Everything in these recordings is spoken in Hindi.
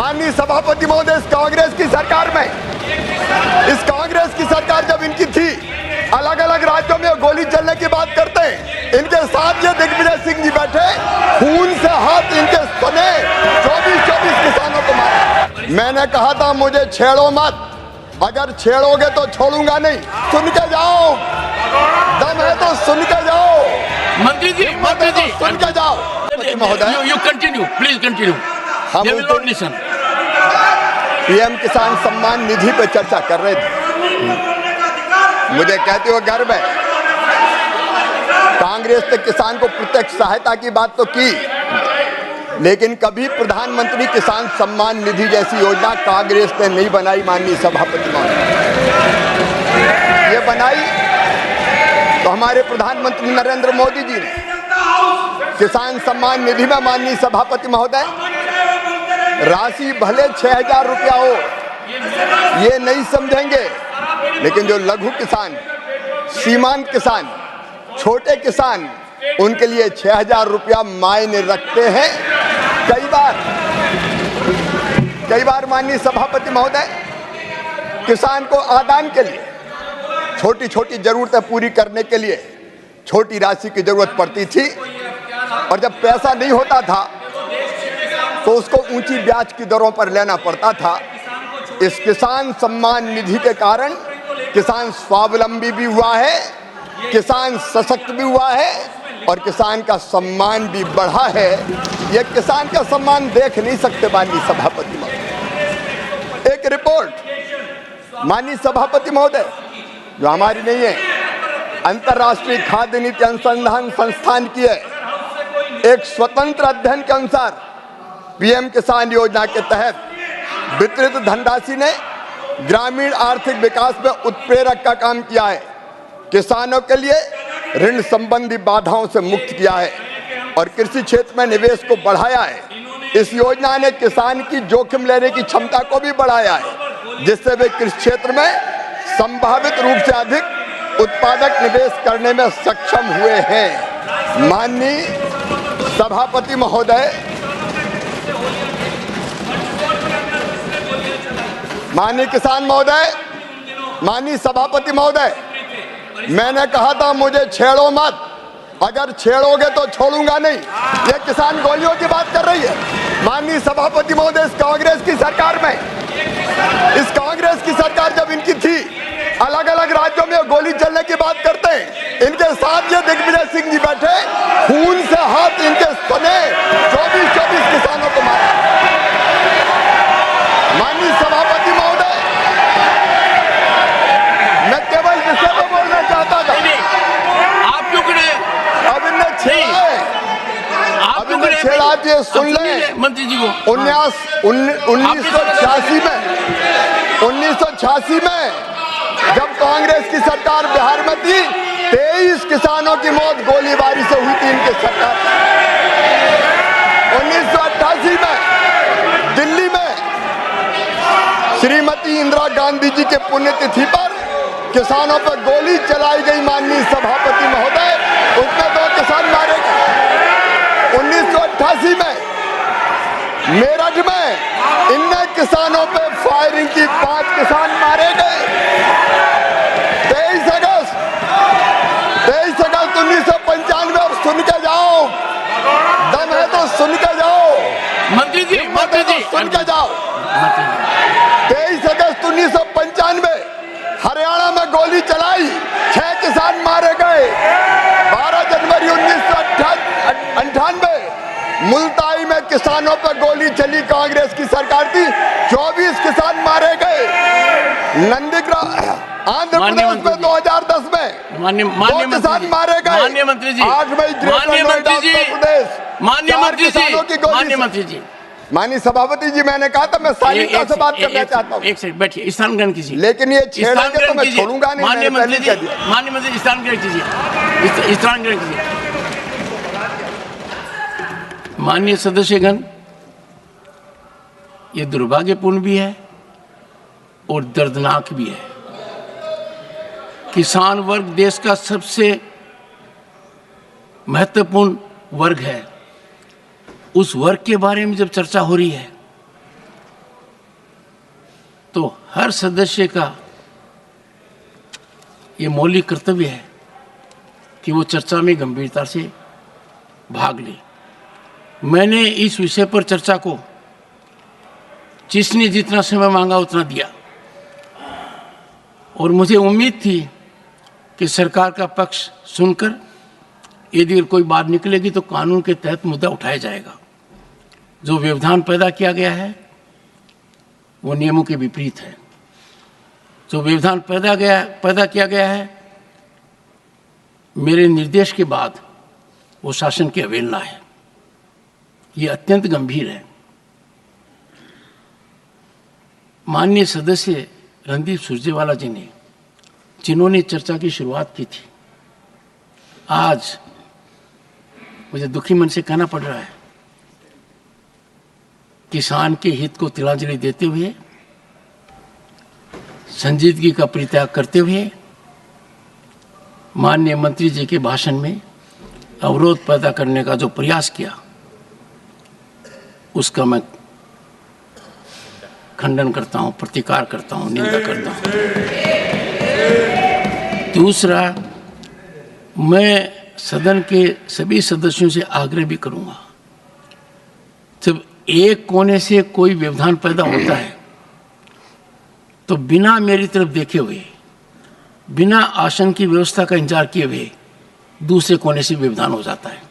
माननीय सभापति महोदय, इस कांग्रेस की सरकार में, इस कांग्रेस की सरकार जब इनकी थी, अलग अलग राज्यों में गोली चलने की बात करते हैं। इनके साथ ये दिग्विजय सिंह जी बैठे, खून से हाथ इनके सने 24 किसानों को मारा। मैंने कहा था मुझे छेड़ो मत, अगर छेड़ोगे तो छोड़ूंगा नहीं। सुन के जाओ, दम है तो सुन के जाओ। मंत्री जी सुन के जाओ महोदय। You continue, please continue. हम पीएम किसान सम्मान निधि पे चर्चा कर रहे थे। मुझे कहते हुए गर्व है, कांग्रेस ने किसान को प्रत्यक्ष सहायता की बात तो की, लेकिन कभी प्रधानमंत्री किसान सम्मान निधि जैसी योजना कांग्रेस ने नहीं बनाई। माननीय सभापति महोदय, ये बनाई तो हमारे प्रधानमंत्री नरेंद्र मोदी जी ने। किसान सम्मान निधि में माननीय सभापति महोदय, राशि भले 6,000 रुपया हो, ये नहीं समझेंगे, लेकिन जो लघु किसान, सीमांत किसान, छोटे किसान, उनके लिए 6,000 रुपया मायने रखते हैं। कई बार माननीय सभापति महोदय, किसान को आदान के लिए, छोटी छोटी जरूरतें पूरी करने के लिए छोटी राशि की जरूरत पड़ती थी, और जब पैसा नहीं होता था तो उसको ऊंची ब्याज की दरों पर लेना पड़ता था। इस किसान सम्मान निधि के कारण किसान स्वावलंबी भी हुआ है, किसान सशक्त भी हुआ है, और किसान का सम्मान भी बढ़ा है। ये किसान का सम्मान देख नहीं सकते माननीय सभापति महोदय। एक रिपोर्ट माननीय सभापति महोदय, जो हमारी नहीं है, अंतर्राष्ट्रीय खाद्य नीति अनुसंधान संस्थान की है, एक स्वतंत्र अध्ययन के अनुसार पीएम किसान योजना के तहत वितरित धनराशि ने ग्रामीण आर्थिक विकास में उत्प्रेरक का काम किया है, किसानों के लिए ऋण संबंधी बाधाओं से मुक्त किया है और कृषि क्षेत्र में निवेश को बढ़ाया है। इस योजना ने किसान की जोखिम लेने की क्षमता को भी बढ़ाया है, जिससे वे कृषि क्षेत्र में संभावित रूप से अधिक उत्पादक निवेश करने में सक्षम हुए हैं। माननीय सभापति महोदय, माननीय किसान महोदय, माननीय सभापति महोदय, मैंने कहा था मुझे छेड़ो मत, अगर छेड़ोगे तो छोड़ूंगा नहीं। ये किसान गोलियों की बात कर रही है। माननीय सभापति महोदय, इस कांग्रेस की सरकार में, इस कांग्रेस की सरकार जब इनकी थी, अलग अलग राज्यों में गोली चलने की बात करते हैं। इनके साथ ये दिग्विजय सिंह जी बैठे, खून से हाथ इनके सने 24 किसानों को मारा। माननीय सभापति महोदय, मैं केवल विषय में बोलना चाहता था। आप क्यों खड़े? अब इन्हें छेड़ा है, अब इन्हें छेड़ा दिए। सुन ले मंत्री जी को। 1986 में जब कांग्रेस की सरकार बिहार में थी, 23 किसानों की मौत गोलीबारी से हुई थी इनके सरकार। 1988 में दिल्ली में श्रीमती इंदिरा गांधी जी के पुण्यतिथि पर किसानों पर गोली चलाई गई। माननीय सभापति महोदय, उसमें 2 किसान मारे गए। 1988 में मेरठ में इन किसानों पे फायरिंग की, 5 किसान मारे गए। 23 अगस्त 1995, अब सुन के जाओ, दम है तो सुन के जाओ। मंत्री जी सुन के जाओ। 23 अगस्त 1995 हरियाणा में गोली चलाई, 6 किसान मारे गए। 12 जनवरी 1998 मुल्ताई में किसानों पर गोली चली, कांग्रेस की सरकार थी, 24 किसान मारे गए। नंदीग्राम आंध्र प्रदेश में 2010 में 2 किसान मारे गए। 8 मई माननीय मंत्री जी, माननीय सभापति जी, मैंने कहा था मैं शालीनता से बात करना चाहता हूँ। एक सेकंड बैठिए, स्थान ग्रहण कीजिए। लेकिन ये छेड़ेंगे तो मैं छोड़ूंगा नहीं। माननीय मंत्री जी, स्थान ग्रहण कीजिए, स्थान ग्रहण कीजिए। माननीय सदस्यगण, ये दुर्भाग्यपूर्ण भी है और दर्दनाक भी है। किसान वर्ग देश का सबसे महत्वपूर्ण वर्ग है। उस वर्ग के बारे में जब चर्चा हो रही है तो हर सदस्य का ये मौलिक कर्तव्य है कि वो चर्चा में गंभीरता से भाग ले। मैंने इस विषय पर चर्चा को जिसने जितना समय मांगा उतना दिया और मुझे उम्मीद थी कि सरकार का पक्ष सुनकर यदि कोई बात निकलेगी तो कानून के तहत मुद्दा उठाया जाएगा। जो व्यवधान पैदा किया गया है वो नियमों के विपरीत है। जो व्यवधान पैदा किया गया है मेरे निर्देश के बाद वो शासन की अवहेलना है। ये अत्यंत गंभीर है। माननीय सदस्य रणदीप सुरजेवाला जी ने, जिन्होंने चर्चा की शुरुआत की थी, आज मुझे दुखी मन से कहना पड़ रहा है, किसान के हित को तिलांजलि देते हुए, संजीदगी का परित्याग करते हुए माननीय मंत्री जी के भाषण में अवरोध पैदा करने का जो प्रयास किया उसका मैं खंडन करता हूं, प्रतिकार करता हूं, निंदा करता हूं। दूसरा, मैं सदन के सभी सदस्यों से आग्रह भी करूंगा, जब एक कोने से कोई व्यवधान पैदा होता है तो बिना मेरी तरफ देखे हुए, बिना आसन की व्यवस्था का इंतजार किए हुए दूसरे कोने से व्यवधान हो जाता है।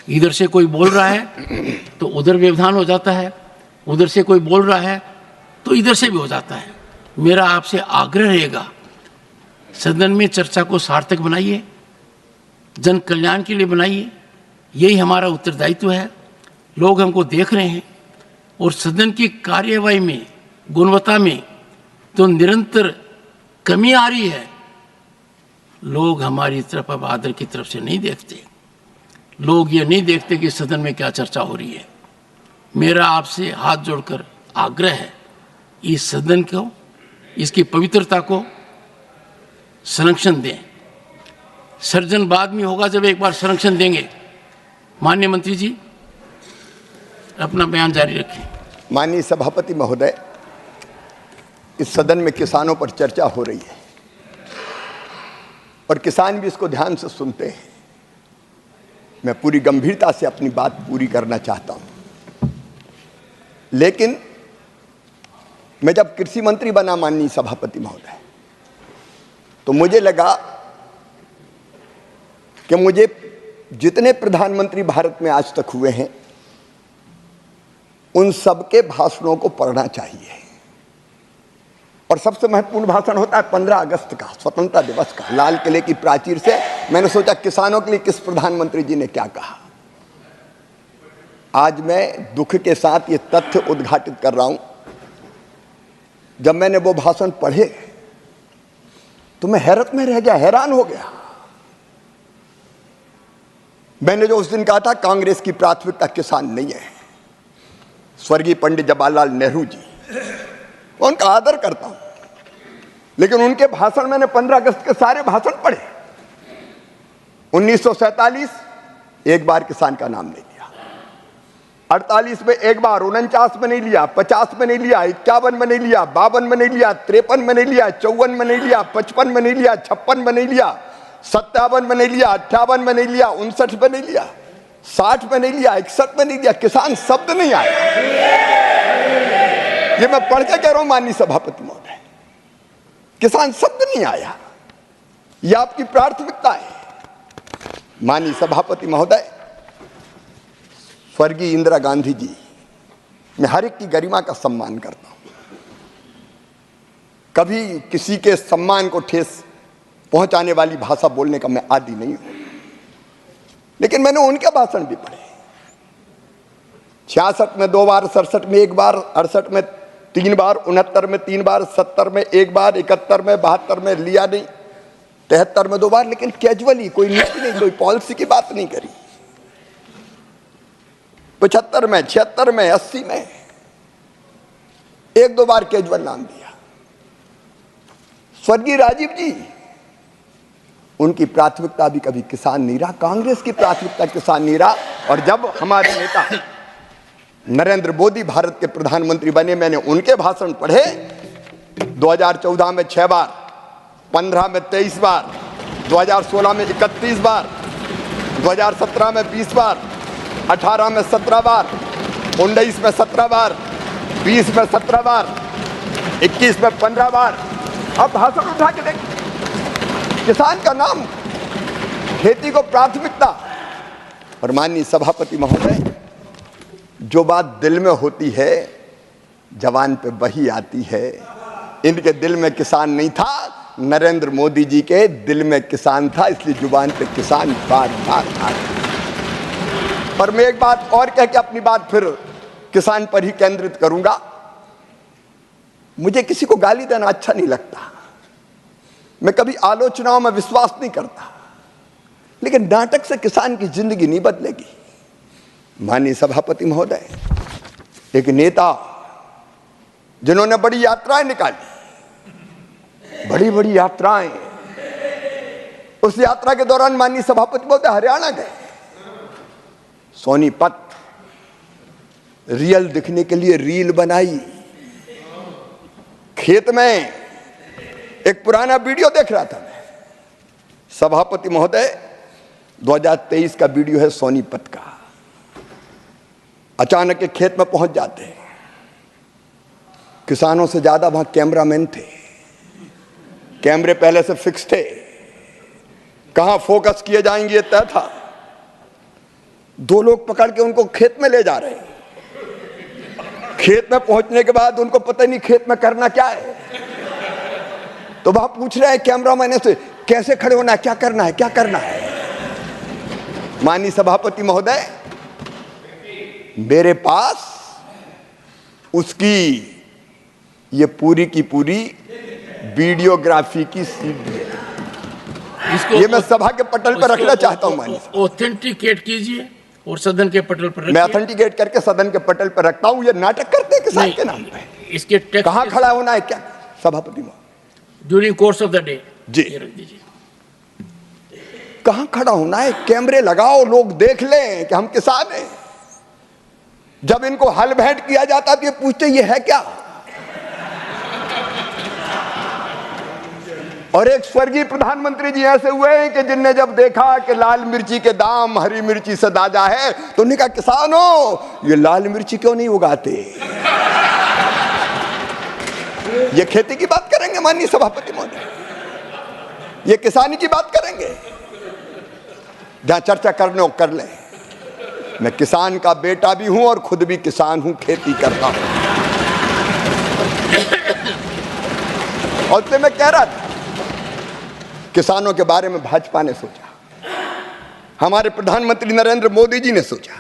इधर से कोई बोल रहा है तो उधर व्यवधान हो जाता है, उधर से कोई बोल रहा है तो इधर से भी हो जाता है। मेरा आपसे आग्रह रहेगा, सदन में चर्चा को सार्थक बनाइए, जन कल्याण के लिए बनाइए। यही हमारा उत्तरदायित्व है। लोग हमको देख रहे हैं और सदन की कार्यवाही में, गुणवत्ता में तो निरंतर कमी आ रही है। लोग हमारी तरफ अब आदर की तरफ से नहीं देखते। लोग ये नहीं देखते कि सदन में क्या चर्चा हो रही है। मेरा आपसे हाथ जोड़कर आग्रह है, इस सदन को, इसकी पवित्रता को संरक्षण दें। सर्जन बाद में होगा जब एक बार संरक्षण देंगे। माननीय मंत्री जी अपना बयान जारी रखें। माननीय सभापति महोदय, इस सदन में किसानों पर चर्चा हो रही है और किसान भी इसको ध्यान से सुनते हैं। मैं पूरी गंभीरता से अपनी बात पूरी करना चाहता हूं, लेकिन मैं जब कृषि मंत्री बना माननीय सभापति महोदय, तो मुझे लगा कि मुझे जितने प्रधानमंत्री भारत में आज तक हुए हैं उन सबके भाषणों को पढ़ना चाहिए। और सबसे महत्वपूर्ण भाषण होता है 15 अगस्त का, स्वतंत्रता दिवस का, लाल किले की प्राचीर से। मैंने सोचा किसानों के लिए किस प्रधानमंत्री जी ने क्या कहा। आज मैं दुख के साथ ये तथ्य उद्घाटित कर रहा हूं, जब मैंने वो भाषण पढ़े तो मैं हैरत में रह गया, हैरान हो गया। मैंने जो उस दिन कहा था कांग्रेस की प्राथमिकता किसान नहीं है, स्वर्गीय पंडित जवाहरलाल नेहरू जी, उनका आदर करता हूं, लेकिन उनके भाषण मैंने 15 अगस्त के सारे भाषण पढ़े। 1947 एक बार किसान का नाम नहीं लिया, 48 में एक बार, 49 में नहीं लिया, 50 में नहीं लिया, 51 में नहीं लिया, 52 में नहीं लिया, 53 में नहीं लिया, 54 में नहीं लिया, 55 में नहीं लिया, 56 में नहीं लिया, 57 में नहीं लिया, 58 में नहीं लिया, 59 में नहीं लिया, 60 में नहीं लिया, 61 में नहीं लिया। किसान शब्द नहीं आया। ये मैं पढ़ के कह रहा हूं माननीय सभापति महोदय, किसान शब्द नहीं आया। यह आपकी प्राथमिकता है। माननीय सभापति महोदय, स्वर्गीय इंदिरा गांधी जी, मैं हर एक की गरिमा का सम्मान करता हूं, कभी किसी के सम्मान को ठेस पहुंचाने वाली भाषा बोलने का मैं आदी नहीं हूं, लेकिन मैंने उनके भाषण भी पढ़े। 66 में 2 बार, 67 में 1 बार, 68 में 3 बार, 69 में 3 बार, 70 में 1 बार, 71 में, 72 में लिया नहीं, 73 में 2 बार, लेकिन कैजुअली, कोई नीति नहीं, कोई पॉलिसी की बात नहीं करी। 75 में, 76 में, 80 में 1-2 बार कैजुअल नाम दिया। स्वर्गीय राजीव जी, उनकी प्राथमिकता भी कभी किसान नहीं रहा, कांग्रेस की प्राथमिकता किसान नहीं रहा। और जब हमारे नेता नरेंद्र मोदी भारत के प्रधानमंत्री बने, मैंने उनके भाषण पढ़े 2014 में 6 बार, 15 में 23 बार, 2016 में 31 बार, 2017 में 20 बार, 18 में 17 बार, 19 में 17 बार, 20 में 17 बार, 21 में 15 बार। अब भाषण उठा के देख, किसान का नाम, खेती को प्राथमिकता। और माननीय सभापति महोदय, जो बात दिल में होती है जवान पे वही आती है। इनके दिल में किसान नहीं था, नरेंद्र मोदी जी के दिल में किसान था, इसलिए जुबान पे किसान बार बार आता। और मैं एक बात और कह के अपनी बात फिर किसान पर ही केंद्रित करूंगा। मुझे किसी को गाली देना अच्छा नहीं लगता, मैं कभी आलोचनाओं में विश्वास नहीं करता, लेकिन नाटक से किसान की जिंदगी नहीं बदलेगी। माननीय सभापति महोदय, एक नेता जिन्होंने बड़ी यात्राएं निकाली, बड़ी बड़ी यात्राएं, उस यात्रा के दौरान माननीय सभापति महोदय हरियाणा गए, सोनीपत रियल दिखने के लिए रील बनाई। खेत में एक पुराना वीडियो देख रहा था मैं, सभापति महोदय 2023 का वीडियो है सोनीपत का। अचानक एक खेत में पहुंच जाते हैं, किसानों से ज्यादा वहां कैमरामैन थे, कैमरे पहले से फिक्स थे, कहां फोकस किए जाएंगे तय था। 2 लोग पकड़ के उनको खेत में ले जा रहे हैं। खेत में पहुंचने के बाद उनको पता नहीं खेत में करना क्या है, तो वहां पूछ रहे हैं कैमरामैन से, कैसे खड़े होना है, क्या करना है, क्या करना है। माननीय सभापति महोदय, मेरे पास उसकी ये पूरी की पूरी वीडियोग्राफी की सीडी है। ये मैं सभा के पटल पर रखना चाहता हूं। माननीय ऑथेंटिकेट कीजिए और सदन के पटल पर रखिए। मैं ऑथेंटिकेट करके सदन के पटल पर रखता हूं। ये नाटक करते हैं किसान के नाम पे। इसके टेक्स्ट कहां खड़ा होना है, क्या सभापति महोदय during course of the day जी रख दीजिए। कहां खड़ा होना है, कैमरे लगाओ, लोग देख लें कि हम किसान हैं। जब इनको हल भेंट किया जाता तो ये पूछते ये है क्या। और एक स्वर्गीय प्रधानमंत्री जी ऐसे हुए हैं कि जिनने जब देखा कि लाल मिर्ची के दाम हरी मिर्ची से दादा है, तो उन्होंने कहा किसानों ये लाल मिर्ची क्यों नहीं उगाते। ये खेती की बात करेंगे माननीय सभापति महोदय, ये किसानी की बात करेंगे। जहां चर्चा करने कर लें। मैं किसान का बेटा भी हूं और खुद भी किसान हूं, खेती करता हूं। और तो मैं कह रहा था, किसानों के बारे में भाजपा ने सोचा, हमारे प्रधानमंत्री नरेंद्र मोदी जी ने सोचा,